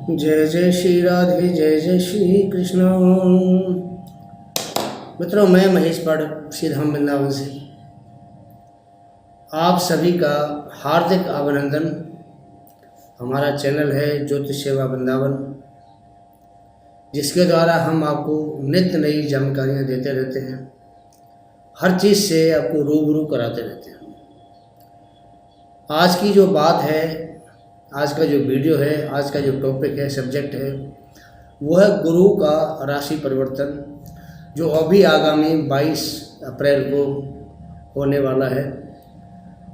जय जय श्री राधे, जय जय श्री कृष्ण। मित्रों, मैं महेश पाठक श्री धाम वृंदावन से आप सभी का हार्दिक अभिनंदन। हमारा चैनल है ज्योतिष सेवा वृंदावन, जिसके द्वारा हम आपको नित्य नई जानकारियाँ देते रहते हैं, हर चीज़ से आपको रूबरू कराते रहते हैं। आज की जो बात है, आज का जो वीडियो है, आज का जो टॉपिक है, सब्जेक्ट है, वो है गुरु का राशि परिवर्तन, जो अभी आगामी 22 अप्रैल को होने वाला है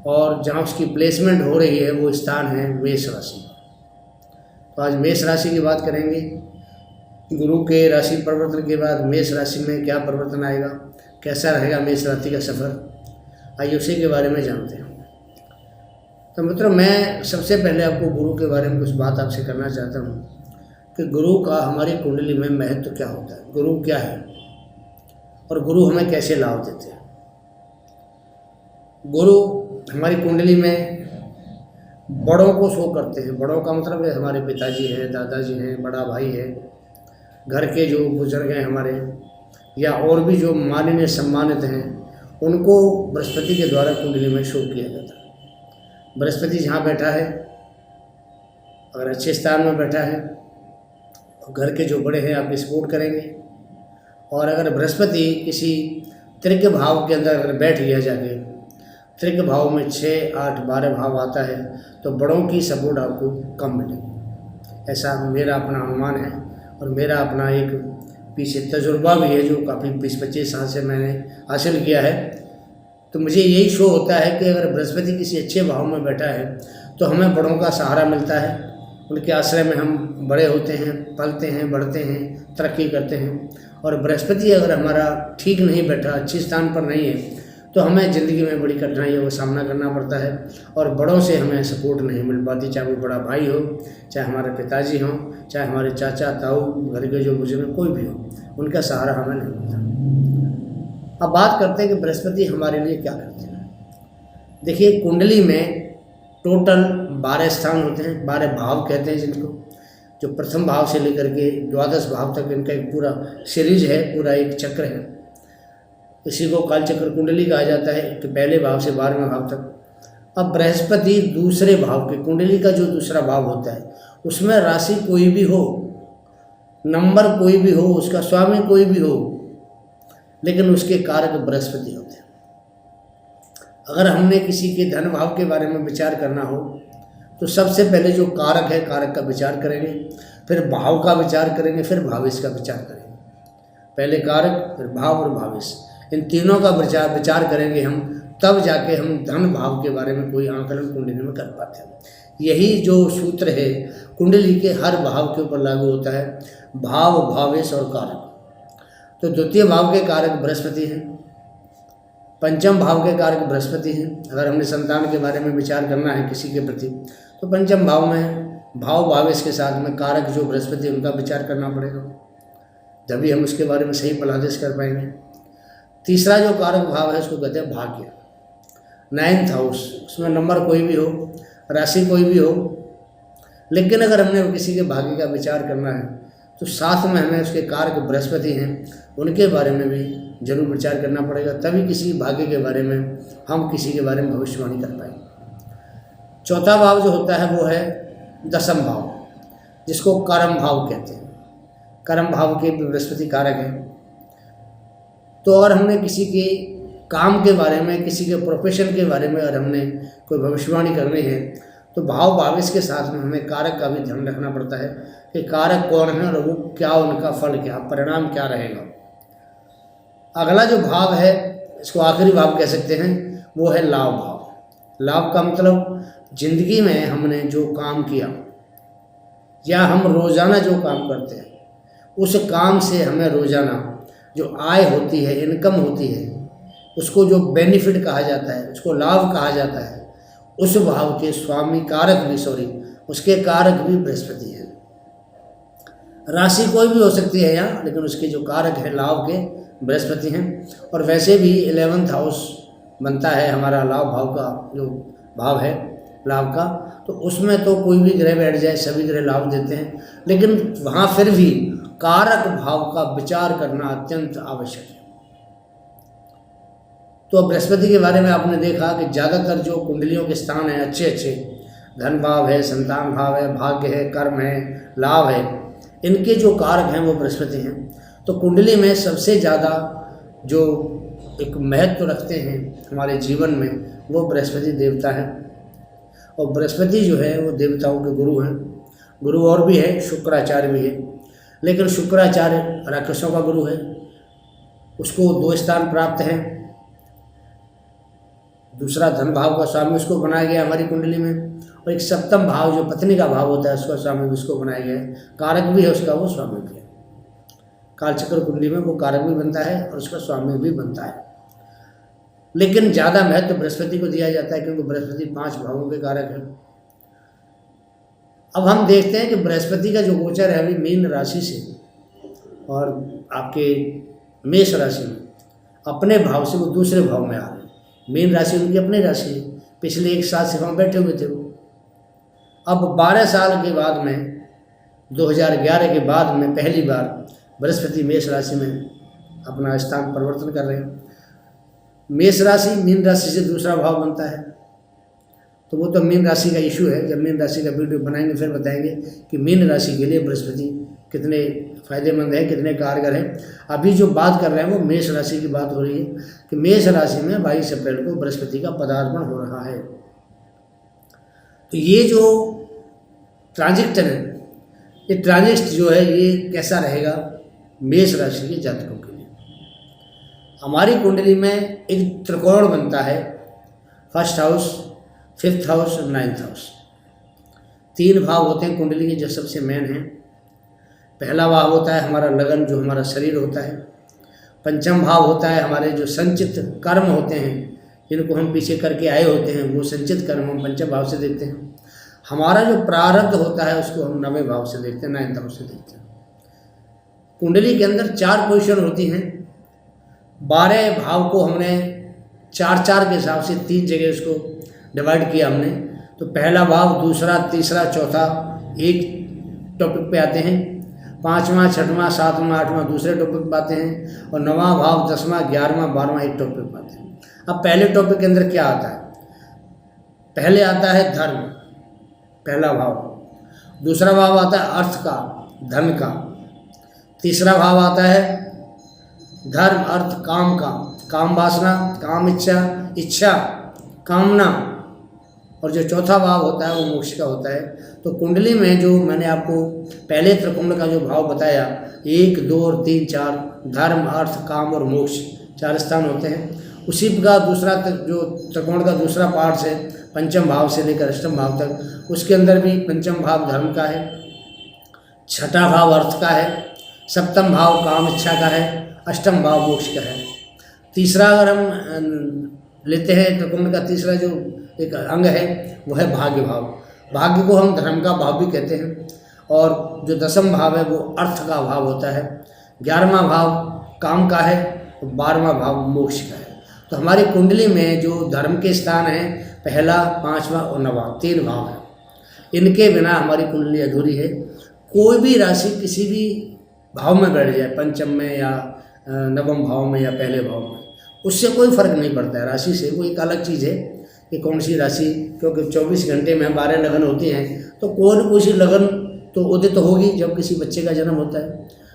और जहाँ उसकी प्लेसमेंट हो रही है वो स्थान है मेष राशि। तो आज मेष राशि की बात करेंगे। गुरु के राशि परिवर्तन के बाद मेष राशि में क्या परिवर्तन आएगा, कैसा रहेगा मेष राशि का सफ़र, आइए उसी के बारे में जानते हैं। तो मित्रों, मैं सबसे पहले आपको गुरु के बारे में कुछ बात आपसे करना चाहता हूँ कि गुरु का हमारी कुंडली में महत्व क्या होता है, गुरु क्या है और गुरु हमें कैसे लाभ देते हैं। गुरु हमारी कुंडली में बड़ों को शो करते हैं। बड़ों का मतलब है हमारे पिताजी हैं, दादाजी हैं, बड़ा भाई है, घर के जो बुजुर्ग हैं हमारे, या और भी जो माननीय सम्मानित हैं, उनको बृहस्पति के द्वारा कुंडली में शो किया जाता है। बृहस्पति जहाँ बैठा है, अगर अच्छे स्थान में बैठा है तो घर के जो बड़े हैं आपकी सपोर्ट करेंगे। और अगर बृहस्पति किसी त्रिक भाव के अंदर अगर बैठ गया जाके, त्रिक भाव में 6, 8, 12 भाव आता है, तो बड़ों की सपोर्ट आपको कम मिलेगी। ऐसा मेरा अपना अनुमान है और मेरा अपना एक पीछे तजुर्बा भी है, जो काफ़ी 20-25 साल से मैंने हासिल किया है। तो मुझे यही शो होता है कि अगर बृहस्पति किसी अच्छे भाव में बैठा है तो हमें बड़ों का सहारा मिलता है, उनके आश्रय में हम बड़े होते हैं, पलते हैं, बढ़ते हैं, तरक्की करते हैं। और बृहस्पति अगर हमारा ठीक नहीं बैठा, अच्छे स्थान पर नहीं है, तो हमें ज़िंदगी में बड़ी कठिनाइयों का सामना करना पड़ता है और बड़ों से हमें सपोर्ट नहीं मिल पाती, चाहे वो बड़ा भाई हो, चाहे हमारे पिताजी हों, चाहे हमारे चाचा ताऊ, घर के जो बुजुर्ग कोई भी हो, उनका सहारा हमें नहीं मिलता। अब बात करते हैं कि बृहस्पति हमारे लिए क्या करते हैं। देखिए, कुंडली में टोटल 12 स्थान होते हैं, 12 भाव कहते हैं जिनको, जो प्रथम भाव से लेकर के द्वादश भाव तक इनका एक पूरा सीरीज है, पूरा एक चक्र है। इसी को काल चक्र कुंडली कहा जाता है, कि पहले भाव से 12वें भाव तक। अब बृहस्पति दूसरे भाव के, कुंडली का जो दूसरा भाव होता है, उसमें राशि कोई भी हो, नंबर कोई भी हो, उसका स्वामी कोई भी हो, लेकिन उसके कारक बृहस्पति होते हैं। अगर हमने किसी के धन भाव के बारे में विचार करना हो तो सबसे पहले जो कारक है, कारक का विचार करेंगे, फिर भाव का विचार करेंगे, फिर भावेश का विचार करेंगे। पहले कारक, फिर भाव और भावेश, इन तीनों का विचार करेंगे हम, तब जाके हम धन भाव के बारे में कोई आंकलन कुंडली में कर पाते हैं। यही जो सूत्र है कुंडली के हर भाव के ऊपर लागू होता है, भाव, भावेश और कारक। तो द्वितीय भाव के कारक बृहस्पति हैं, पंचम भाव के कारक बृहस्पति हैं। अगर हमने संतान के बारे में विचार करना है किसी के प्रति, तो पंचम भाव में भाव भावेश के साथ में कारक जो बृहस्पति, उनका विचार करना पड़ेगा, तभी हम उसके बारे में सही फलादेश कर पाएंगे। तीसरा जो कारक भाव है उसको कहते हैं भाग्य, 9th हाउस। उसमें नंबर कोई भी हो, राशि कोई भी हो, लेकिन अगर हमने किसी के भाग्य का विचार करना है तो साथ में हमें उसके कारक बृहस्पति हैं, उनके बारे में भी जरूर विचार करना पड़ेगा, तभी किसी भाग्य के बारे में हम किसी के बारे में भविष्यवाणी कर पाएंगे। चौथा भाव जो होता है वो है दशम भाव, जिसको कर्म भाव कहते हैं। कर्म भाव के बृहस्पति कारक हैं। तो अगर हमने किसी के काम के बारे में, किसी के प्रोफेशन के बारे में अगर हमने कोई भविष्यवाणी करनी है, तो भाव भावेश के साथ में हमें कारक का भी ध्यान रखना पड़ता है कि कारक कौन है और वो क्या, उनका फल क्या, परिणाम क्या रहेगा। अगला जो भाव है, इसको आखिरी भाव कह सकते हैं, वो है लाभ भाव। लाभ का मतलब जिंदगी में हमने जो काम किया या हम रोज़ाना जो काम करते हैं, उस काम से हमें रोज़ाना जो आय होती है, इनकम होती है, उसको जो बेनिफिट कहा जाता है, उसको लाभ कहा जाता है, उस भाव के स्वामी कारक भी, उसके कारक भी बृहस्पति है। राशि कोई भी हो सकती है यहाँ, लेकिन उसके जो कारक है लाभ के बृहस्पति हैं। और वैसे भी 11th हाउस बनता है हमारा लाभ भाव का जो भाव है, लाभ का, तो उसमें तो कोई भी ग्रह बैठ जाए सभी ग्रह लाभ देते हैं, लेकिन वहाँ फिर भी कारक भाव का विचार करना अत्यंत आवश्यक है। तो बृहस्पति के बारे में आपने देखा कि ज़्यादातर जो कुंडलियों के स्थान हैं अच्छे अच्छे, धन भाव है, संतान भाव है, भाग्य है, कर्म है, लाभ है, इनके जो कारक हैं वो बृहस्पति हैं। तो कुंडली में सबसे ज़्यादा जो एक महत्व रखते हैं हमारे जीवन में वो बृहस्पति देवता है। और बृहस्पति जो है वो देवताओं के गुरु हैं। गुरु और भी है, शुक्राचार्य भी है, लेकिन शुक्राचार्य राक्षसों का गुरु है, उसको 2 स्थान प्राप्त हैं। दूसरा धन भाव का स्वामी उसको बनाया गया हमारी कुंडली में, और एक सप्तम भाव जो पत्नी का भाव होता है उसका स्वामी उसको बनाया गया है। कारक भी है उसका, वो स्वामी भी है। कालचक्र कुंडली में वो कारक भी बनता है और उसका स्वामी भी बनता है, लेकिन ज़्यादा महत्व बृहस्पति को दिया जाता है क्योंकि बृहस्पति 5 भावों के कारक है। अब हम देखते हैं कि बृहस्पति का जो गोचर है अभी मीन राशि से और आपके मेष राशि में अपने भाव से वो दूसरे भाव में आ रहे हैं। मीन राशि उनकी अपनी राशि है, पिछले 1 साल से वहाँ बैठे हुए थे वो। अब 12 साल के बाद में 2011 के बाद में पहली बार बृहस्पति मेष राशि में अपना स्थान परिवर्तन कर रहे हैं। मेष राशि मीन राशि से दूसरा भाव बनता है, तो वो तो मीन राशि का इशू है, जब मीन राशि का वीडियो बनाएंगे फिर बताएंगे कि मीन राशि के लिए बृहस्पति कितने फायदेमंद है, कितने कारगर है। अभी जो बात कर रहे हैं वो मेष राशि की बात हो रही है कि मेष राशि में 22 अप्रैल को बृहस्पति का पदार्पण हो रहा है। तो ये जो ट्रांजिट है, ये ट्रांजिट जो है ये कैसा रहेगा मेष राशि के जातकों के लिए। हमारी कुंडली में एक त्रिकोण बनता है, 1st हाउस, 5th हाउस और 9th हाउस। 3 भाव होते हैं कुंडली के जो सबसे मेन हैं। पहला भाव होता है हमारा लगन, जो हमारा शरीर होता है। 5म भाव होता है हमारे जो संचित कर्म होते हैं, जिनको हम पीछे करके आए होते हैं, वो संचित कर्म हम 5म भाव से देखते हैं। हमारा जो प्रारब्ध होता है उसको हम 9वें भाव से देखते हैं, 9th हाउस से देखते हैं। कुंडली के अंदर 4 पोजीशन होती हैं। 12 भाव को हमने 4-4 के हिसाब से 3 जगह उसको डिवाइड किया हमने। तो पहला भाव, दूसरा, तीसरा, चौथा एक टॉपिक पे आते हैं। 5वां, 6वां, 7वां, 8वां दूसरे टॉपिक पे आते हैं, और 9वां भाव, 10वां, 11वां, 12वां एक टॉपिक पे आते हैं। अब पहले टॉपिक के अंदर क्या आता है? पहले आता है धर्म, पहला भाव। दूसरा भाव आता है अर्थ का, धन का। तीसरा भाव आता है धर्म, अर्थ, काम का, काम वासना, काम इच्छा, इच्छा, कामना। और जो चौथा भाव होता है वो मोक्ष का होता है। तो कुंडली में जो मैंने आपको पहले त्रिकोण का जो भाव बताया, 1, 2 और 3, 4, धर्म, अर्थ, काम और मोक्ष 4 स्थान होते हैं। उसी का दूसरा जो त्रिकोण का दूसरा पार्ट है 5म भाव से लेकर 8म भाव तक, उसके अंदर भी 5म भाव धर्म का है, 6ठा भाव अर्थ का है, 7म भाव काम इच्छा का है, 8म भाव मोक्ष का है। तीसरा अगर हम लेते हैं त्रिकोण का तीसरा जो एक अंग है वो है भाग्य भाव। भाग्य को हम धर्म का भाव भी कहते हैं। और जो 10म भाव है वो अर्थ का भाव होता है। 11वां भाव काम का है, 12वां भाव मोक्ष का है। तो हमारी कुंडली में जो धर्म के स्थान हैं पहला, 5वां और 9वां 3 भाव हैं। इनके बिना हमारी कुंडली अधूरी है। कोई भी राशि किसी भी भाव में बैठ जाए, 5म में या 9वें भाव में या पहले भाव में, उससे कोई फर्क नहीं पड़ता है राशि से। वो एक अलग चीज़ है कि कौन सी राशि, क्योंकि 24 घंटे में 12 लगन होती हैं, तो कोई न कोई सी लगन तो उदित होगी जब किसी बच्चे का जन्म होता है।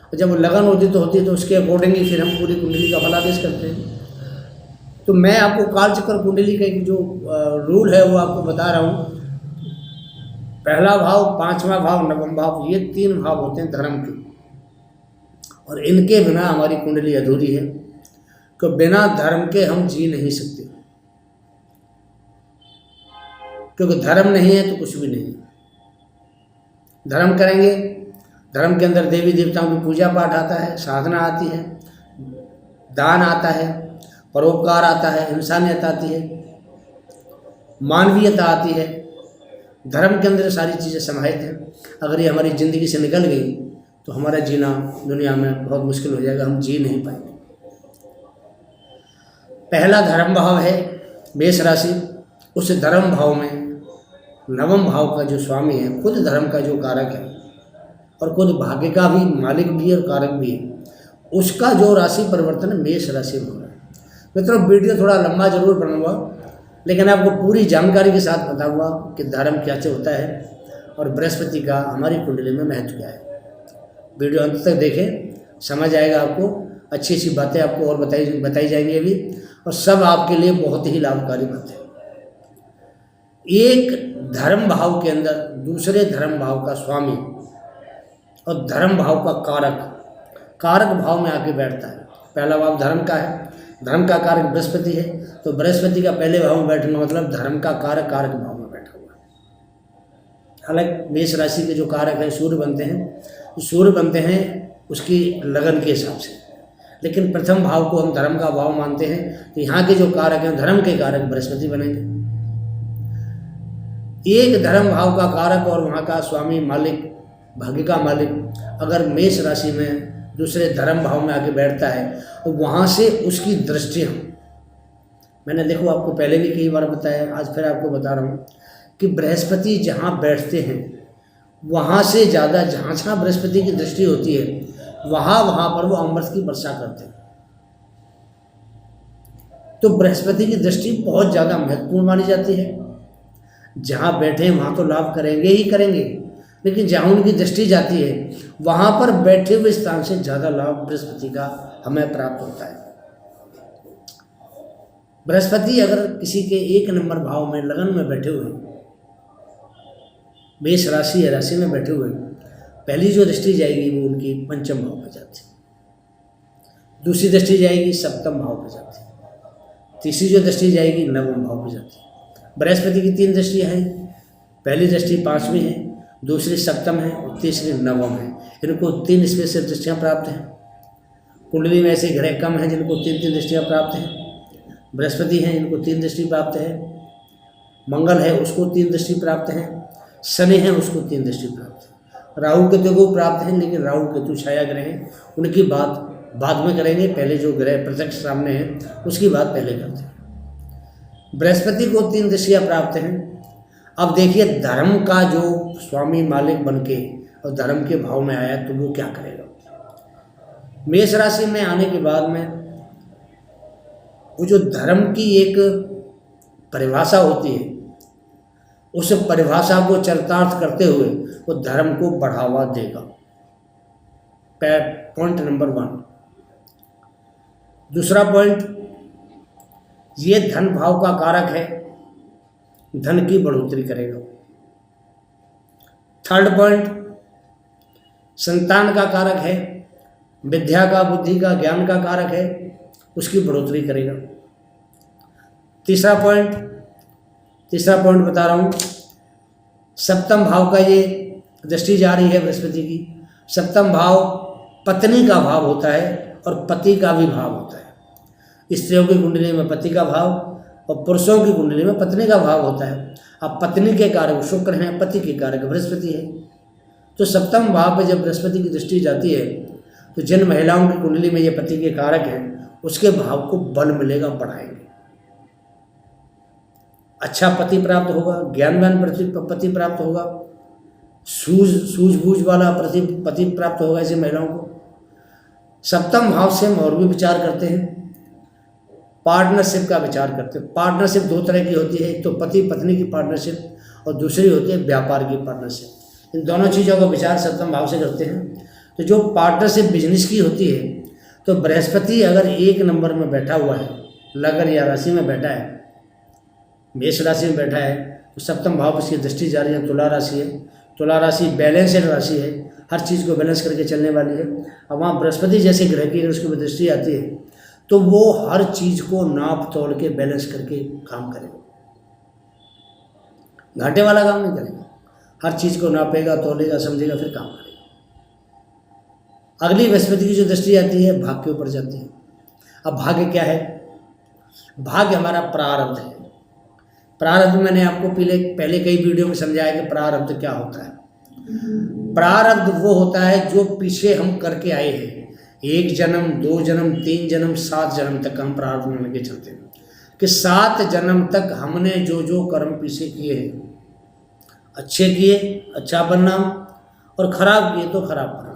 और जब लगन उदित होती है तो उसके अकॉर्डिंग ही फिर हम पूरी कुंडली का फलादेश करते हैं। तो मैं आपको कालचक्र कुंडली का एक जो रूल है वो आपको बता रहा हूँ। पहला भाव, 5वां भाव, 9वां भाव, ये 3 भाव होते हैं धर्म के, और इनके बिना हमारी कुंडली अधूरी है। कि बिना धर्म के हम जी नहीं सकते, क्योंकि धर्म नहीं है तो कुछ भी नहीं है। धर्म करेंगे, धर्म के अंदर देवी देवताओं की पूजा पाठ आता है, साधना आती है, दान आता है, परोपकार आता है, इंसानियत आती है, मानवीयता आती है। धर्म के अंदर सारी चीज़ें समाहित हैं। अगर ये हमारी ज़िंदगी से निकल गई तो हमारा जीना दुनिया में बहुत मुश्किल हो जाएगा, हम जी नहीं पाएंगे। पहला धर्म भाव है मेष राशि। उस धर्म भाव में नवम भाव का जो स्वामी है, खुद धर्म का जो कारक है और खुद भाग्य का भी मालिक भी और कारक भी है, उसका जो राशि परिवर्तन मेष राशि में हो रहा है। मित्रों, वीडियो थोड़ा लंबा जरूर बनाऊंगा, लेकिन आपको पूरी जानकारी के साथ बताऊंगा कि धर्म क्या होता है और बृहस्पति का हमारी कुंडली में महत्व क्या है। वीडियो अंत तक देखें, समझ आएगा आपको। अच्छी अच्छी बातें आपको और बताई जाएंगी अभी, और सब आपके लिए बहुत ही लाभकारी बात है। एक धर्म भाव के अंदर दूसरे धर्म भाव का स्वामी और धर्म भाव का कारक भाव में आके बैठता है। पहला भाव धर्म का है, धर्म का कारक बृहस्पति है, तो बृहस्पति का पहले भाव में बैठना मतलब धर्म का कारक भाव में बैठा हुआ है। हालांकि मेष राशि के जो कारक हैं सूर्य बनते हैं उसकी लगन के हिसाब से, लेकिन प्रथम भाव को हम धर्म का भाव मानते हैं, तो यहाँ के जो कारक हैं धर्म के कारक बृहस्पति बनेंगे। एक धर्म भाव का कारक और वहाँ का स्वामी मालिक, भाग्य का मालिक अगर मेष राशि में दूसरे धर्म भाव में आके बैठता है और वहाँ से उसकी दृष्टियाँ, मैंने देखो आपको पहले भी कई बार बताया, आज फिर आपको बता रहा हूँ कि बृहस्पति जहाँ बैठते हैं वहाँ से ज़्यादा जहाँ बृहस्पति की दृष्टि होती है वहाँ पर वो अमृत की वर्षा करते हैं। तो बृहस्पति की दृष्टि बहुत ज़्यादा महत्वपूर्ण मानी जाती है। जहाँ बैठे वहाँ तो लाभ करेंगे ही करेंगे, लेकिन जहाँ उनकी दृष्टि जाती है वहाँ पर बैठे हुए स्थान से ज़्यादा लाभ बृहस्पति का हमें प्राप्त होता है। बृहस्पति अगर किसी के 1 नंबर भाव में लगन में बैठे हुए, मेष राशि या राशि में बैठे हुए, पहली जो दृष्टि जाएगी वो उनकी पंचम भाव पर जाती है, दूसरी दृष्टि जाएगी सप्तम भाव पर जाती है, तीसरी जो दृष्टि जाएगी नवम भाव पर जाती है। बृहस्पति की 3 दृष्टियाँ हैं, पहली दृष्टि 5वीं है, दूसरी सप्तम है और तीसरी नवम है। इनको 3 स्पेशल दृष्टियाँ प्राप्त हैं। कुंडली में ऐसे ग्रह कम हैं जिनको 3 दृष्टियाँ प्राप्त हैं। बृहस्पति हैं इनको 3 दृष्टि प्राप्त है, मंगल है उसको 3 दृष्टि प्राप्त है, शनि है उसको 3 दृष्टि प्राप्त है, राहु केतु को प्राप्त है, लेकिन राहु केतु छाया ग्रह हैं, उनकी बात बाद में करेंगे। पहले जो ग्रह प्रत्यक्ष सामने हैं उसकी बात पहले करते हैं। बृहस्पति को 3 दृष्टियाँ प्राप्त हैं। अब देखिए धर्म का जो स्वामी मालिक बनके और धर्म के भाव में आया तो वो क्या करेगा। मेष राशि में आने के बाद में वो जो धर्म की एक परिभाषा होती है, उस परिभाषा को चरितार्थ करते हुए वो धर्म को बढ़ावा देगा। Point number 1। दूसरा पॉइंट, ये धन भाव का कारक है, धन की बढ़ोतरी करेगा। थर्ड पॉइंट, संतान का कारक है, विद्या का, बुद्धि का, ज्ञान का कारक है, उसकी बढ़ोतरी करेगा। तीसरा पॉइंट बता रहा हूँ, सप्तम भाव का ये दृष्टि जा रही है बृहस्पति की। सप्तम भाव पत्नी का भाव होता है और पति का भी भाव होता है। स्त्रियों की कुंडली में पति का भाव और पुरुषों की कुंडली में पत्नी का भाव होता है। अब पत्नी के कारक शुक्र हैं, पति के कारक बृहस्पति है। तो सप्तम भाव पे जब बृहस्पति की दृष्टि जाती है तो जिन महिलाओं की कुंडली में ये पति के कारक हैं उसके भाव को बल मिलेगा, बढ़ाएंगे। अच्छा पति प्राप्त होगा, ज्ञानवान पति प्राप्त होगा, सूझबूझ वाला पति प्राप्त होगा ऐसी महिलाओं को। सप्तम भाव से हम और भी विचार करते हैं, पार्टनरशिप का विचार करते हैं। पार्टनरशिप 2 तरह की होती है, एक तो पति पत्नी की पार्टनरशिप और दूसरी होती है व्यापार की पार्टनरशिप। इन दोनों चीज़ों का विचार सप्तम भाव से करते हैं। तो जो पार्टनरशिप बिजनेस की होती है, तो बृहस्पति अगर 1 नंबर में बैठा हुआ है, लगन या राशि में बैठा है, मेष राशि में बैठा है, तो सप्तम भाव उसकी दृष्टि जा रही है। तुला राशि है, तुला राशि बैलेंस्ड राशि है, हर चीज़ को बैलेंस करके चलने वाली है। अब वहाँ बृहस्पति जैसे ग्रह की अगर उसकी दृष्टि आती है तो वो हर चीज़ को नाप तोड़ के बैलेंस करके काम करेगा, घाटे वाला काम नहीं करेगा। हर चीज़ को नापेगा, तोलेगा, समझेगा, फिर काम करेगा। अगली बृहस्पति की जो दृष्टि आती है भाग्य के ऊपर जाती है। अब भाग्य क्या है? भाग्य हमारा प्रारब्ध है। प्रारब्ध मैंने आपको पहले कई वीडियो में समझाया कि प्रारब्ध क्या होता है। प्रारब्ध वो होता है जो पीछे हम करके आए हैं, 1 जन्म, 2 जन्म, 3 जन्म, 7 जन्म तक हम प्रारब्ध में लेके चलते हैं कि 7 जन्म तक हमने जो जो कर्म पीछे किए हैं अच्छे किए अच्छा परिणाम, और खराब किए तो खराब परिणाम।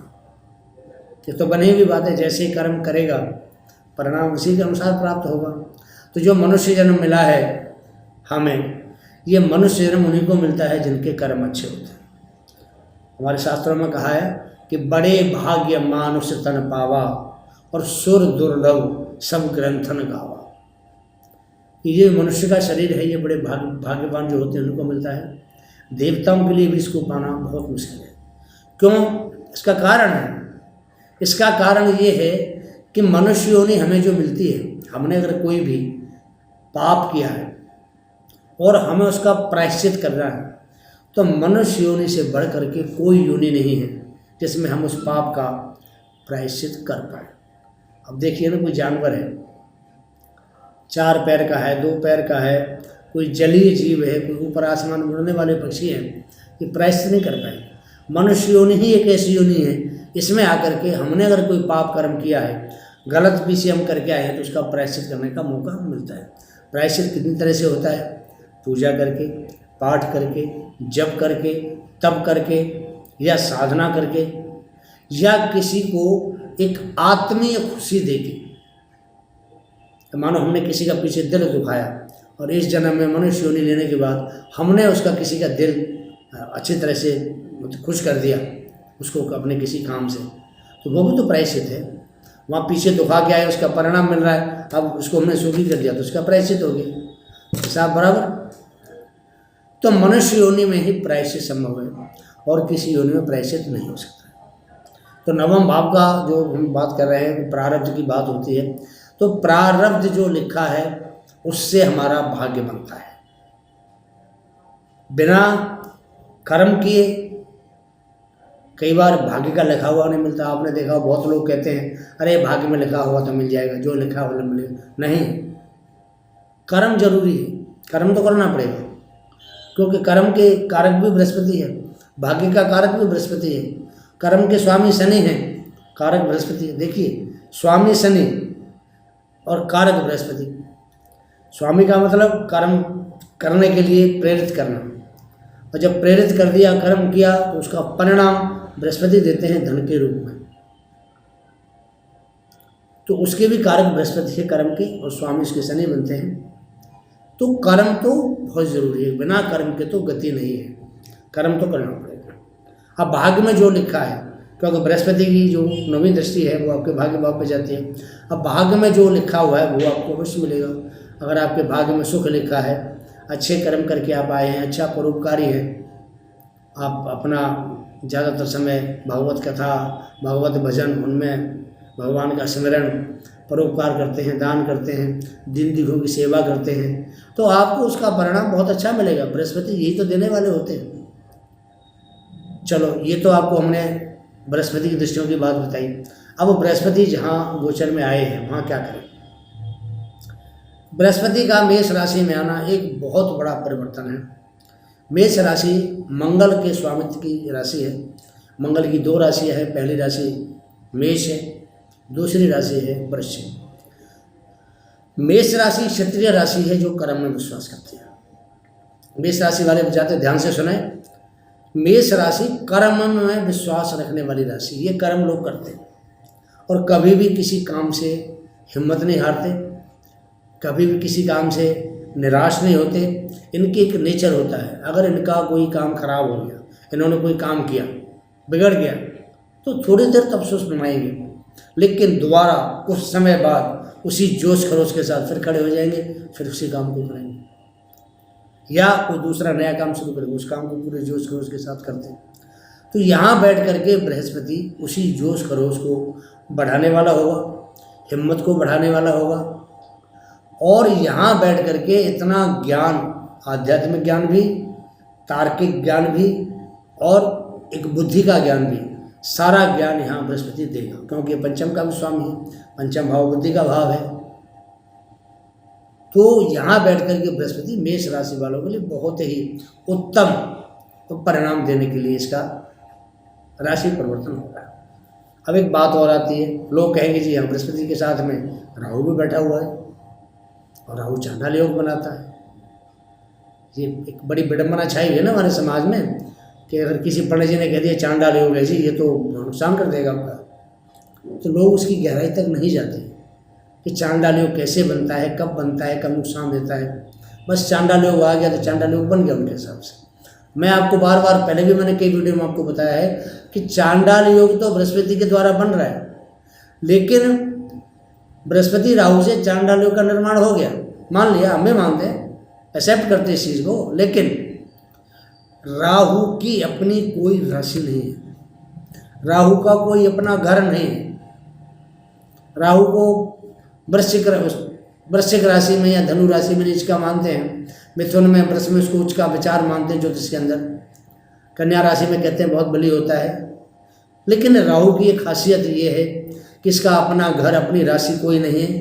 ये तो बनी हुई बात है, जैसे ही कर्म करेगा परिणाम उसी के अनुसार प्राप्त होगा। तो जो मनुष्य जन्म मिला है हमें, ये मनुष्य जन्म उन्हीं को मिलता है जिनके कर्म अच्छे होते हैं। हमारे शास्त्रों में कहा है कि बड़े भाग्य मानुष तन पावा, और सुर दुर्लभ सब ग्रंथन गावा। ये मनुष्य का शरीर है, ये बड़े भाग्यवान जो होते हैं उनको मिलता है। देवताओं के लिए भी इसको पाना बहुत मुश्किल है। क्यों? इसका कारण है, इसका कारण ये है कि मनुष्य योनि हमें जो मिलती है, हमने अगर कोई भी पाप किया है और हमें उसका प्रायश्चित करना है, तो मनुष्य योनि से बढ़ करके कोई योनि नहीं है जिसमें हम उस पाप का प्रायश्चित कर पाए। अब देखिए ना, कोई जानवर है, 4 पैर का है, 2 पैर का है, कोई जलीय जीव है, कोई ऊपर आसमान में उड़ने वाले पक्षी हैं, ये प्रायश्चित नहीं कर पाए। मनुष्य योनि ही एक ऐसी योनि है, इसमें आकर के हमने अगर कोई पाप कर्म किया है, गलत विषय हम करके आए हैं, तो उसका प्रायश्चित करने का मौका मिलता है। प्रायश्चित कितनी तरह से होता है? पूजा करके, पाठ करके, जप करके, तप करके, या साधना करके, या किसी को एक आत्मीय खुशी देके। तो मानो हमने किसी का पीछे दिल दुखाया और इस जन्म में मनुष्य योनि लेने के बाद हमने उसका किसी का दिल अच्छी तरह से खुश कर दिया उसको अपने किसी काम से, तो वो भी तो प्रायश्चित है। वहाँ पीछे दुखा के आए, उसका परिणाम मिल रहा है, अब उसको हमने सुखी कर दिया तो उसका प्रायश्चित हो गया। हिसाब बराबर। तो मनुष्य योनि में ही प्रायश्चित संभव है और किसी योनि में प्रायश्चित नहीं हो सकता। तो नवम भाव का जो हम बात कर रहे हैं, प्रारब्ध की बात होती है। तो प्रारब्ध जो लिखा है उससे हमारा भाग्य बनता है। बिना कर्म किए कई बार भाग्य का लिखा हुआ नहीं मिलता। आपने देखा बहुत लोग कहते हैं अरे भाग्य में लिखा हुआ तो मिल जाएगा, जो लिखा हुआ मिलेगा। नहीं, कर्म जरूरी है, कर्म तो करना पड़ेगा, क्योंकि कर्म के कारक भी बृहस्पति है, भाग्य का कारक भी बृहस्पति है। कर्म के स्वामी शनि हैं, कारक बृहस्पति है। देखिए, स्वामी शनि और कारक बृहस्पति। स्वामी का मतलब कर्म करने के लिए प्रेरित करना, और जब प्रेरित कर दिया, कर्म किया, तो उसका परिणाम बृहस्पति देते हैं धन के रूप में। तो उसके भी कारक बृहस्पति है कर्म के, और स्वामी उसके शनि बनते हैं। तो कर्म तो बहुत जरूरी है, बिना कर्म के तो गति नहीं है, कर्म तो करना पड़ेगा। अब भाग्य में जो लिखा है, क्योंकि बृहस्पति की जो 9वीं दृष्टि है वो आपके भाग्य भाव पे जाती है। अब भाग्य में जो लिखा हुआ है वो आपको अवश्य मिलेगा। अगर आपके भाग्य में सुख लिखा है, अच्छे कर्म करके आप आए हैं, अच्छा परोपकारी है, आप अपना ज़्यादातर समय भागवत कथा, भागवत भजन, उनमें भगवान का स्मरण, परोपकार करते हैं, दान करते हैं, दीन दुखियों की सेवा करते हैं, तो आपको उसका परिणाम बहुत अच्छा मिलेगा। बृहस्पति यही तो देने वाले होते हैं। चलो, ये तो आपको हमने बृहस्पति की दृष्टियों की बात बताई। अब बृहस्पति जहाँ गोचर में आए हैं वहाँ क्या करें? बृहस्पति का मेष राशि में आना एक बहुत बड़ा परिवर्तन है। मेष राशि मंगल के स्वामित्व की राशि है। मंगल की 2 राशियाँ है, पहली राशि मेष है, दूसरी राशि है वृश्चिक। मेष राशि क्षत्रिय राशि है जो कर्म में विश्वास करती है। मेष राशि वाले जाते ध्यान से सुने, मेष राशि कर्म में विश्वास रखने वाली राशि। ये कर्म लोग करते हैं और कभी भी किसी काम से हिम्मत नहीं हारते, कभी भी किसी काम से निराश नहीं होते। इनकी एक नेचर होता है, अगर इनका कोई काम खराब हो गया, इन्होंने कोई काम किया बिगड़ गया, तो थोड़ी देर तब अफसोस मनाएंगे, लेकिन दोबारा कुछ समय बाद उसी जोश खरोश के साथ फिर खड़े हो जाएंगे, फिर उसी काम को करेंगे, या कोई दूसरा नया काम शुरू करेंगे, उस काम को पूरे जोश खरोश के साथ करते हैं। तो यहाँ बैठ करके बृहस्पति उसी जोश खरोश को बढ़ाने वाला होगा, हिम्मत को बढ़ाने वाला होगा, और यहाँ बैठ करके इतना ज्ञान, आध्यात्मिक ज्ञान भी, तार्किक ज्ञान भी, और एक बुद्धि का ज्ञान भी, सारा ज्ञान यहाँ बृहस्पति देगा, क्योंकि पंचम का भी स्वामी है, पंचम भाव बुद्धि का भाव है। तो यहाँ बैठ करके बृहस्पति मेष राशि वालों के लिए बहुत ही उत्तम परिणाम देने के लिए इसका राशि परिवर्तन होगा। अब एक बात और आती है, लोग कहेंगे जी हम बृहस्पति के साथ में राहु भी बैठा हुआ है और राहु चांडाल योग बनाता है। ये एक बड़ी विडम्बना छाई हुई है ना हमारे समाज में कि अगर किसी पंडित जी ने कह दिया चांद डाले हो गए जी, ये तो नुकसान कर देगा आपका, तो लोग उसकी गहराई तक नहीं जाते कि चांद डाले हो कैसे बनता है, कब बनता है, कब नुकसान देता है। बस चांद डाले हो आ गया तो चांद डाले हो बन गया उनके हिसाब से। मैं आपको बार बार पहले भी मैंने कई वीडियो में आपको बताया है कि चांडाल योग तो बृहस्पति के द्वारा बन रहा है, लेकिन बृहस्पति राहु से चांडाल योग का निर्माण हो गया, मान लिया, हमें मानते हैं, एक्सेप्ट करते हैं इस चीज़ को, लेकिन राहु की अपनी कोई राशि नहीं है, राहु का कोई अपना घर नहीं है। राहु को वृश्चिक राशि में या धनु राशि में नीच का मानते हैं, मिथुन में वृष में उसको उच्च का विचार मानते हैं ज्योतिष के अंदर, कन्या राशि में कहते हैं बहुत बली होता है। लेकिन राहु की एक खासियत ये है कि इसका अपना घर अपनी राशि कोई नहीं है,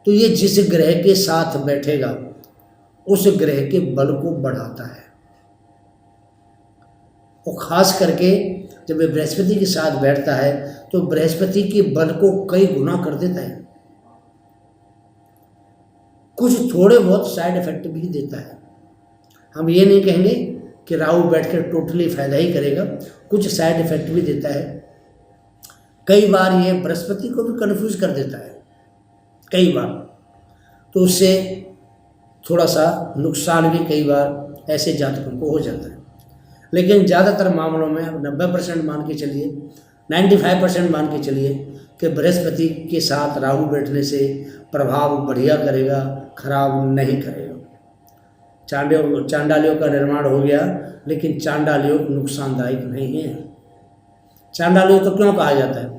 तो ये जिस ग्रह के साथ बैठेगा उस ग्रह के बल को बढ़ाता है। और खास करके जब ये बृहस्पति के साथ बैठता है तो बृहस्पति के बल को कई गुना कर देता है, कुछ थोड़े बहुत साइड इफेक्ट भी देता है। हम ये नहीं कहेंगे कि राहु बैठकर टोटली फायदा ही करेगा, कुछ साइड इफेक्ट भी देता है। कई बार ये बृहस्पति को भी कन्फ्यूज कर देता है कई बार, तो उससे थोड़ा सा नुकसान भी कई बार ऐसे जातकों को हो जाता है। लेकिन ज़्यादातर मामलों में 90% मान के चलिए, 95% मान के चलिए कि बृहस्पति के साथ राहु बैठने से प्रभाव बढ़िया करेगा, खराब नहीं करेगा। चांडाल योग का निर्माण हो गया, लेकिन चांडाल योग नुकसानदायक नहीं है। चांडाल योग तो क्यों कहा जाता है?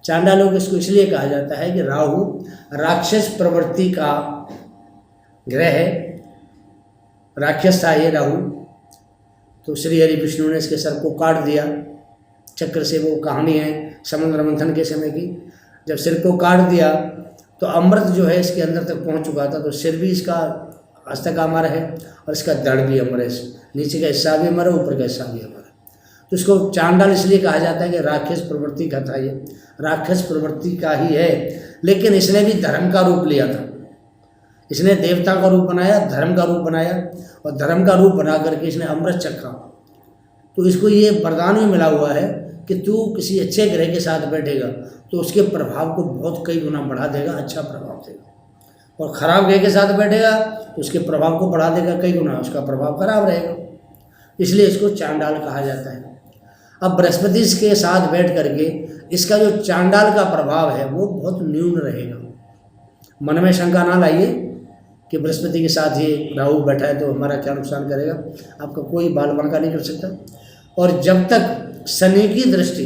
चांडाल योग इसको इसलिए कहा जाता है कि राहु राक्षस प्रवृत्ति का ग्रह है, राक्षस था ये राहु, तो श्री हरि विष्णु ने इसके सर को काट दिया चक्र से। वो कहानी है समुद्र मंथन के समय की, जब सिर को काट दिया तो अमृत जो है इसके अंदर तक पहुंच चुका था, तो सिर भी इसका आज तक अमर है और इसका धड़ भी अमर है, नीचे का हिस्सा भी अमर है, ऊपर का हिस्सा भी अमर है। तो इसको चांडाल इसलिए कहा जाता है कि राक्षस प्रवृत्ति का था, ये राक्षस प्रवृत्ति का ही है, लेकिन इसने भी धर्म का रूप लिया था। इसने देवता का रूप बनाया, धर्म का रूप बनाया, और धर्म का रूप बना करके इसने अमृत चखा। तो इसको ये वरदान भी मिला हुआ है कि तू किसी अच्छे ग्रह के साथ बैठेगा तो उसके प्रभाव को बहुत कई गुना बढ़ा देगा, अच्छा प्रभाव देगा, और ख़राब ग्रह के साथ बैठेगा तो उसके प्रभाव को बढ़ा देगा कई गुना, उसका प्रभाव खराब रहेगा। इसलिए इसको चांडाल कहा जाता है। अब बृहस्पति के साथ बैठ करके इसका जो चांडाल का प्रभाव है वो बहुत न्यून रहेगा। मन में शंका ना लाइए कि बृहस्पति के साथ ये राहु बैठा है तो हमारा क्या नुकसान करेगा, आपका कोई बाल बांका नहीं कर सकता। और जब तक शनि की दृष्टि,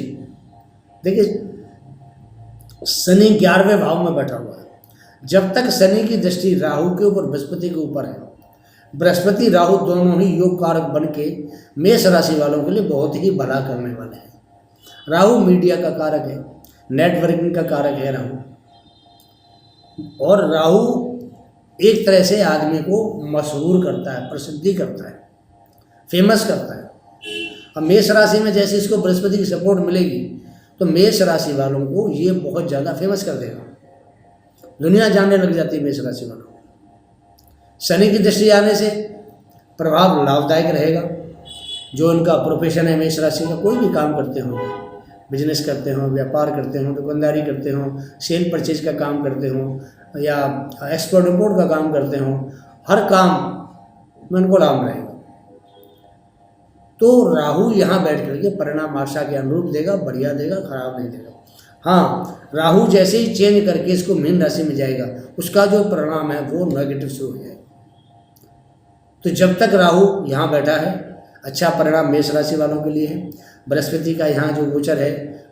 देखिए शनि 11वें भाव में बैठा हुआ है, जब तक शनि की दृष्टि राहु के ऊपर बृहस्पति के ऊपर है, बृहस्पति राहु दोनों ही योग कारक बन के मेष राशि वालों के लिए बहुत ही भला करने वाले हैं। राहु मीडिया का कारक है, नेटवर्किंग का कारक है राहु, और राहु एक तरह से आदमी को मशहूर करता है, प्रसिद्धि करता है, फेमस करता है। अब मेष राशि में जैसे इसको बृहस्पति की सपोर्ट मिलेगी तो मेष राशि वालों को ये बहुत ज़्यादा फेमस कर देगा, दुनिया जानने लग जाती है मेष राशि वालों को। शनि की दृष्टि आने से प्रभाव लाभदायक रहेगा। जो इनका प्रोफेशन है मेष राशि का, कोई भी काम करते हो, बिजनेस करते हो, व्यापार करते हो, दुकानदारी करते हो, सेल परचेज का काम करते हो, या एक्सपोर्ट इम्पोर्ट का काम करते हो, हर काम में उनको लाभ रहेगा। तो राहु यहाँ बैठ करके परिणाम आशा के अनुरूप देगा, बढ़िया देगा, खराब नहीं देगा। हाँ, राहु जैसे ही चेंज करके इसको मीन राशि में जाएगा, उसका जो परिणाम है वो नेगेटिव शुरू हो जाएगा। तो जब तक राहु यहाँ बैठा है, अच्छा परिणाम मेष राशि वालों के लिए है। बृहस्पति का यहाँ जो गोचर है,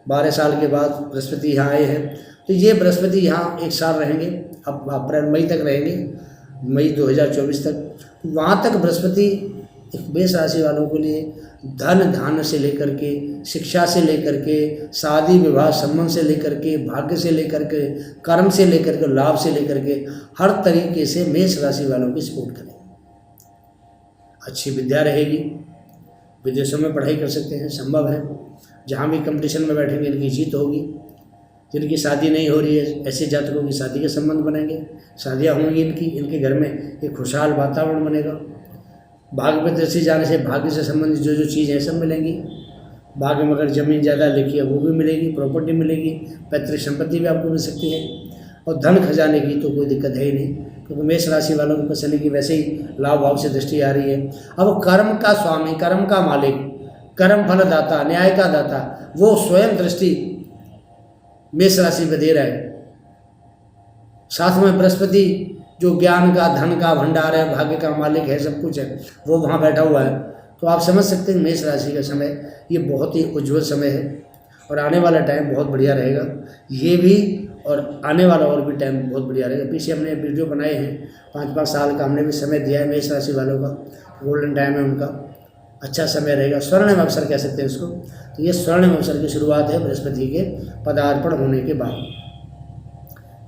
12 साल के बाद बृहस्पति यहाँ आए हैं, तो ये बृहस्पति यहाँ 1 साल रहेंगे, अब अप्रैल मई तक रहेंगे, मई 2024 तक। वहाँ तक बृहस्पति मेष राशि वालों के लिए धन धान्य से लेकर के, शिक्षा से लेकर के, शादी विवाह संबंध से लेकर के, भाग्य से लेकर के, कर्म से लेकर के, लाभ से लेकर के, हर तरीके से मेष राशि वालों की सपोर्ट करेंगे। अच्छी विद्या रहेगी, विदेशों में पढ़ाई कर सकते हैं, संभव है। जहाँ भी कंपटीशन में बैठेंगे इनकी जीत होगी। जिनकी शादी नहीं हो रही है, ऐसे जातकों की शादी के संबंध बनेंगे, शादियाँ होंगी इनकी, इनके घर में एक खुशहाल वातावरण बनेगा। भाग्य पे दृष्टि जाने से भाग्य से संबंधित जो जो चीज़ है सब मिलेंगी। भाग्य में अगर जमीन ज़्यादा लिखी है वो भी मिलेगी, प्रॉपर्टी मिलेगी, पैतृक संपत्ति भी आपको मिल सकती है। और धन खजाने की तो कोई दिक्कत है ही नहीं, क्योंकि मेष राशि वालों को शनि की वैसे ही लाभ भाव से दृष्टि आ रही है। अब कर्म का स्वामी, कर्म का मालिक, कर्म फल दाता, न्याय का दाता, वो स्वयं दृष्टि मेष राशि पे दे रहा है। साथ में बृहस्पति जो ज्ञान का, धन का भंडार है, भाग्य का मालिक है, सब कुछ है, वो वहाँ बैठा हुआ है। तो आप समझ सकते हैं मेष राशि का समय ये बहुत ही उज्ज्वल समय है और आने वाला टाइम बहुत बढ़िया रहेगा ये भी, और आने वाला और भी टाइम बहुत बढ़िया रहेगा। पीछे हमने वीडियो बनाए हैं 5-5 साल का, हमने भी समय दिया है मेष राशि वालों का, गोल्डन टाइम है उनका, अच्छा समय रहेगा, स्वर्णिम अवसर कह सकते हैं इसको। तो ये स्वर्णिम अवसर की शुरुआत है बृहस्पति के पदार्पण होने के बाद।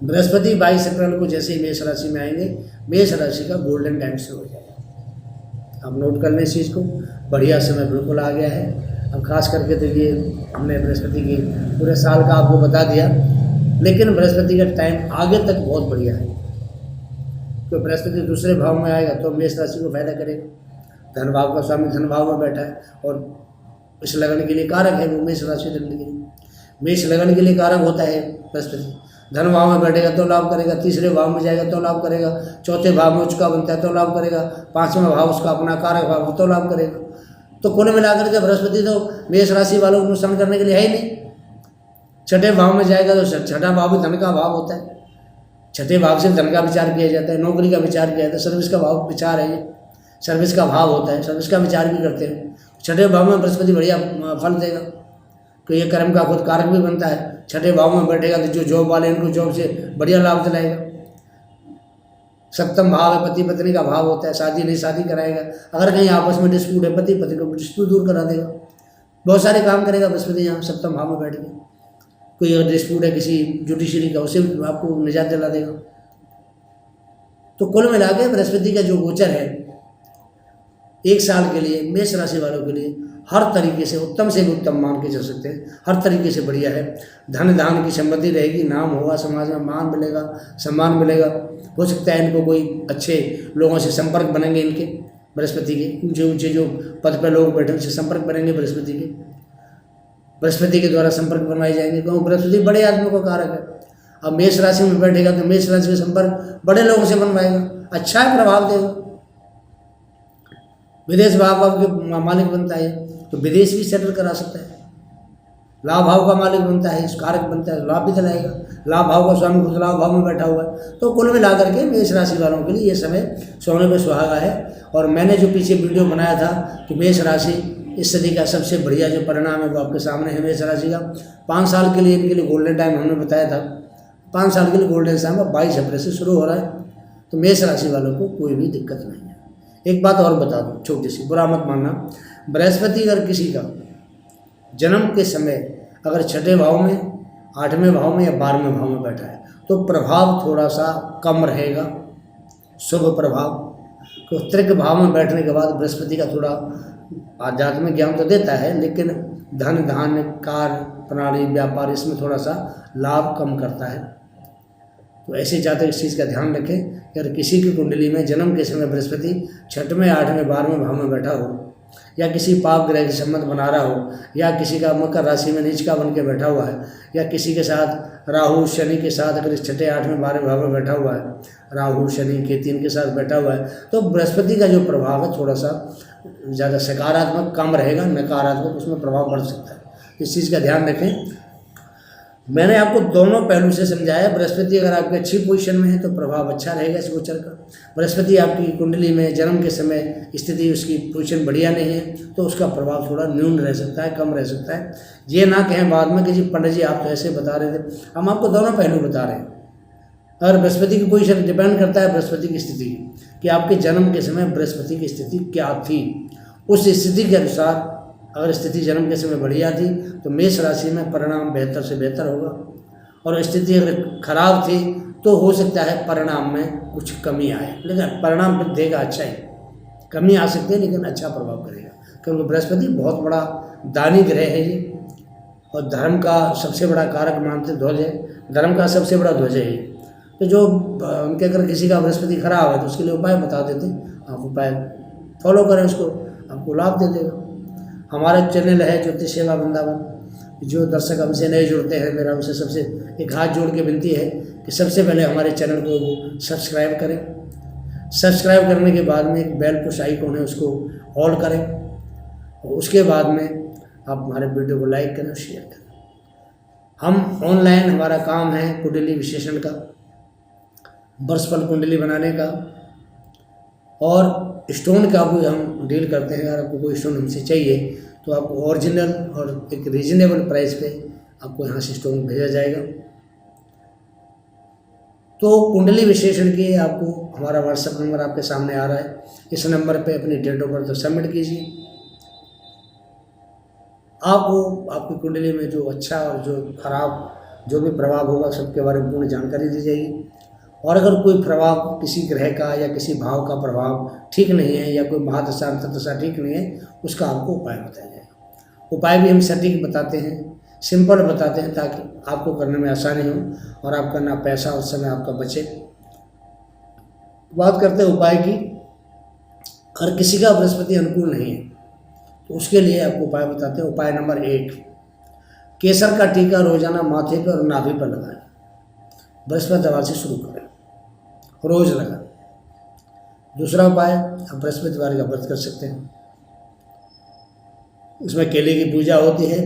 बृहस्पति 22 अप्रैल को जैसे ही मेष राशि में आएंगे, मेष राशि का गोल्डन टाइम शुरू हो जाएगा। आप नोट कर लें इस चीज़ को, बढ़िया समय बिल्कुल आ गया है। अब खास करके तो ये हमने बृहस्पति की पूरे साल का आपको बता दिया, लेकिन बृहस्पति का टाइम आगे तक बहुत बढ़िया है। तो बृहस्पति दूसरे भाव में आएगा तो मेष राशि को फायदा करेगा। धन भाव का स्वामी धन भाव में बैठा है और इस लगन के लिए कारक है वो मेष राशि लगन के लिए, मेष लगन के लिए कारक होता है बृहस्पति। धन भाव में बैठेगा तो लाभ करेगा, तीसरे भाव में जाएगा तो लाभ करेगा, चौथे भाव में उसका बनता है तो लाभ करेगा, पांचवें भाव उसका अपना कारक भाव तो लाभ करेगा। तो कुल मिलाकर के बृहस्पति तो मेष राशि वालों को नुकसान करने के लिए है ही नहीं। छठे भाव में जाएगा तो छठा भाव भी धन का भाव होता है, छठे भाव से धन का विचार किया जाता है, नौकरी का विचार किया जाता है, सर्विस का भाव विचार है, ये सर्विस का भाव होता है, सर्विस का विचार भी करते हैं। छठे भाव में बृहस्पति बढ़िया फल देगा, तो ये कर्म का खुद कारक भी बनता है। छठे भाव में बैठेगा तो जो जॉब वाले इनको जॉब से बढ़िया लाभ दिलाएगा। सप्तम भाव है पति पत्नी का भाव होता है, शादी नहीं शादी कराएगा, अगर कहीं आपस में डिस्प्यूट है पति पत्नी को डिस्प्यूट दूर करा देगा, बहुत सारे काम करेगा बृहस्पति यहाँ सप्तम भाव में बैठ के। कोई अगर डिस्प्यूट है किसी जुडिशरी का, उसे भी आपको निजात दिला देगा। तो कुल मिला के बृहस्पति का जो गोचर है 1 साल के लिए मेष राशि वालों के लिए हर तरीके से उत्तम से भी उत्तम मान के चल सकते हैं, हर तरीके से बढ़िया है। धन धान की समृद्धि रहेगी, नाम होगा, समाज में मान मिलेगा, सम्मान मिलेगा। हो सकता है इनको कोई अच्छे लोगों से संपर्क बनेंगे, इनके बृहस्पति के ऊंचे ऊंचे जो पद पर लोग बैठे उनसे संपर्क बनेंगे बृहस्पति के, बृहस्पति के द्वारा संपर्क बनवाए जाएंगे, क्योंकि बृहस्पति बड़े आदमियों का कारक है। अब मेष राशि में बैठेगा तो मेष राशि में संपर्क बड़े लोगों से बनवाएगा, अच्छा प्रभाव देगा। विदेश भाव के मालिक बनता है तो विदेश भी सेटल करा सकता है। लाभ भाव का मालिक बनता है, कारक बनता है, लाभ भी दिलाएगा। लाभ भाव का स्वामी खुद लाभ भाव में बैठा हुआ है। तो कुल मिला करके मेष राशि वालों के लिए ये समय सोने पे सुहागा है। और मैंने जो पीछे वीडियो बनाया था कि मेष राशि इस सदी का सबसे बढ़िया जो परिणाम है वो आपके सामने है। मेष राशि का 5 साल के लिए इनके लिए गोल्डन टाइम हमने बताया था, 5 साल के लिए गोल्डन टाइम 22 अप्रैल से शुरू हो रहा है। तो मेष राशि वालों को कोई भी दिक्कत नहीं है। एक बात और बता दूँ छोटी सी, बुरा मत मानना, बृहस्पति अगर किसी का जन्म के समय अगर छठे भाव में, 8वें भाव में या 12वें भाव में बैठा है तो प्रभाव थोड़ा सा कम रहेगा, शुभ प्रभाव। तो त्रिक भाव में बैठने के बाद बृहस्पति का थोड़ा आध्यात्मिक ज्ञान तो देता है, लेकिन धन धान्य कार्य प्रणाली व्यापार इसमें थोड़ा सा लाभ कम करता है। तो ऐसे जातक इस चीज़ का ध्यान रखें कि अगर किसी की कुंडली में जन्म के समय बृहस्पति 6वें 8वें 12वें भाव में बैठा हो, या किसी पाप ग्रह के संबंध बना रहा हो, या किसी का मकर राशि में नीच का बन के बैठा हुआ है, या किसी के साथ राहु शनि के साथ अगर इस 6, 8वें 12वें भाव में बैठा हुआ है, राहु शनि केतु इनके साथ बैठा हुआ है, तो बृहस्पति का जो प्रभाव है थोड़ा सा ज़्यादा सकारात्मक कम रहेगा, नकारात्मक उसमें प्रभाव बढ़ सकता है। इस चीज़ का ध्यान रखें। मैंने आपको दोनों पहलू से समझाया। बृहस्पति अगर आपके अच्छी पोजीशन में है तो प्रभाव अच्छा रहेगा इस गोचर का। बृहस्पति आपकी कुंडली में जन्म के समय स्थिति उसकी पोजीशन बढ़िया नहीं है तो उसका प्रभाव थोड़ा न्यून रह सकता है, कम रह सकता है। ये ना कहें बाद में कि जी पंडित जी आप तो ऐसे बता रहे थे, हम आपको दोनों पहलू बता रहे हैं। और बृहस्पति की पोजीशन डिपेंड करता है बृहस्पति की स्थिति कि आपके जन्म के समय बृहस्पति की स्थिति क्या थी। उस स्थिति के अनुसार अगर स्थिति जन्म के समय बढ़िया थी तो मेष राशि में परिणाम बेहतर से बेहतर होगा, और स्थिति अगर खराब थी तो हो सकता है परिणाम में कुछ कमी आए, लेकिन परिणाम देगा अच्छा ही। कमी आ सकती है लेकिन अच्छा प्रभाव करेगा, क्योंकि बृहस्पति बहुत बड़ा दानी ग्रह है ये, और धर्म का सबसे बड़ा कारक मानते ध्वज है, धर्म का सबसे बड़ा ध्वज है ये। तो जो उनके अगर किसी का बृहस्पति खराब है तो उसके लिए उपाय बता देते, आप उपाय फॉलो करें उसको, आपको लाभ दे देगा। हमारा चैनल है ज्योतिष सेवा वृंदावन। जो दर्शक हमसे नए जुड़ते हैं, मेरा उनसे सबसे एक हाथ जोड़ के विनती है कि सबसे पहले हमारे चैनल को वो सब्सक्राइब करें। सब्सक्राइब करने के बाद में एक बेल पुश आइकॉन है, उसको ऑल करें, और उसके बाद में आप हमारे वीडियो को लाइक करें और शेयर करें। हम ऑनलाइन, हमारा काम है कुंडली विश्लेषण का, वर्षफल कुंडली बनाने का, और स्टोन का भी हम डील करते हैं। अगर आपको कोई स्टोन हमसे चाहिए तो आपको ओरिजिनल और एक रीजनेबल प्राइस पे आपको यहाँ से स्टोन भेजा जाएगा। तो कुंडली विश्लेषण के आपको हमारा व्हाट्सएप नंबर आपके सामने आ रहा है, इस नंबर पे अपनी डेट ऑफ बर्थ सबमिट कीजिए। आपको आपकी कुंडली में जो अच्छा और जो खराब जो भी प्रभाव होगा सबके बारे में पूर्ण जानकारी दी जाएगी। और अगर कोई प्रभाव किसी ग्रह का या किसी भाव का प्रभाव ठीक नहीं है, या कोई महादशा अंतर्दशा ठीक नहीं है, उसका आपको उपाय बताया जाएगा। उपाय भी हम सटीक बताते हैं, सिंपल बताते हैं, ताकि आपको करने में आसानी हो और आपका ना पैसा और समय आपका बचे। बात करते हैं उपाय की। अगर किसी का बृहस्पति अनुकूल नहीं है तो उसके लिए आपको उपाय बताते हैं। उपाय नंबर 1, केसर का टीका रोजाना माथे पर और नाभि पर लगाएं। बृहस्पतिवार से शुरू करें, रोज लगाएं। दूसरा उपाय, आप बृहस्पतिवार का व्रत कर सकते हैं। इसमें केले की पूजा होती है,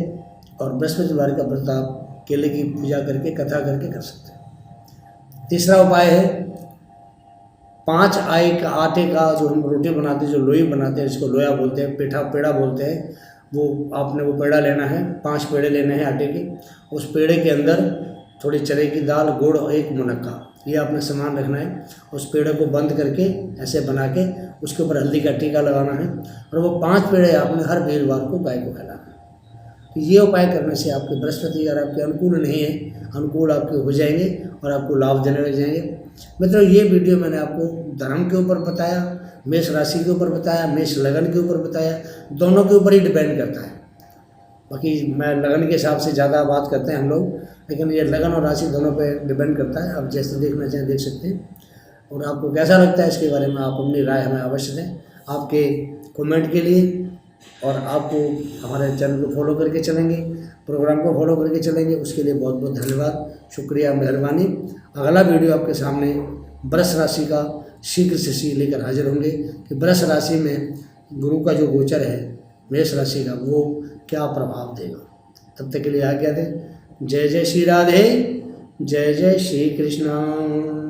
और बृहस्पतिवार का व्रत आप केले की पूजा करके, कथा करके कर सकते हैं। तीसरा उपाय है 5 आय का आटे का जो हम रोटी बनाते हैं, जो लोई बनाते हैं, जिसको लोया बोलते हैं, पेड़ा बोलते हैं, वो आपने वो पेड़ा लेना है। 5 पेड़े लेने हैं आटे के। उस पेड़े के अंदर थोड़ी चने की दाल, गुड़ और 1 मुनक्का, ये आपने सामान रखना है। उस पेड़े को बंद करके ऐसे बना के उसके ऊपर हल्दी का टीका लगाना है, और वो 5 पेड़े आपने हर वीरवार को गाय को खिलाना है। तो ये उपाय करने से आपके बृहस्पति अगर आपके अनुकूल नहीं है, अनुकूल आपके हो जाएंगे और आपको लाभ देने लग जाएंगे। मित्रों, ये वीडियो मैंने आपको धर्म के ऊपर बताया, मेष राशि के ऊपर बताया, मेष लगन के ऊपर बताया, दोनों के ऊपर ही डिपेंड करता है। बाकी मैं लगन के हिसाब से ज़्यादा बात करते हैं हम लोग, लेकिन ये लगन और राशि दोनों पे डिपेंड करता है। आप जैसे देखना चाहें देख सकते हैं। और आपको कैसा लगता है इसके बारे में आप अपनी राय हमें अवश्य दें, आपके कमेंट के लिए। और आपको हमारे चैनल को फॉलो करके चलेंगे, प्रोग्राम को फॉलो करके चलेंगे, उसके लिए बहुत बहुत धन्यवाद, शुक्रिया, मेहरबानी। अगला वीडियो आपके सामने वृष राशि का शीघ्र से लेकर हाजिर होंगे कि वृष राशि में गुरु का जो गोचर है मेष राशि का, वो क्या प्रभाव देगा। तब तक के लिए आज्ञा दें। जय जय श्री राधे, जय जय श्री कृष्ण।